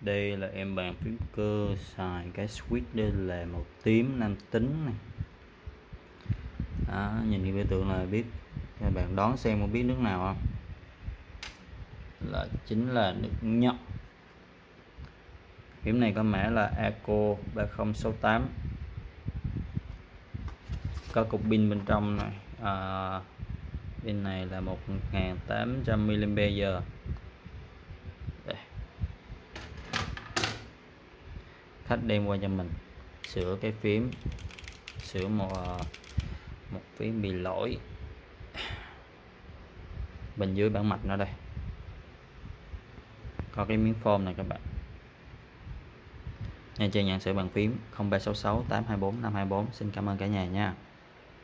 Đây là em bàn phím cơ xài cái switch đây là màu tím nam tính này. Đó, nhìn cái biểu tượng là biết, các bạn đoán xem có biết nước nào không? Chính là nước Nhật. Phím này có mã là Eco 3068, có cục pin bên trong này. Pin này là 1800 mAh. Khách đem qua cho mình sửa cái phím, sửa một phím bị lỗi bên dưới bản mạch nó đây, có cái miếng phôm này các bạn. Nhà chơi nhận sửa bàn phím 0366 824 524. Xin cảm ơn cả nhà nha.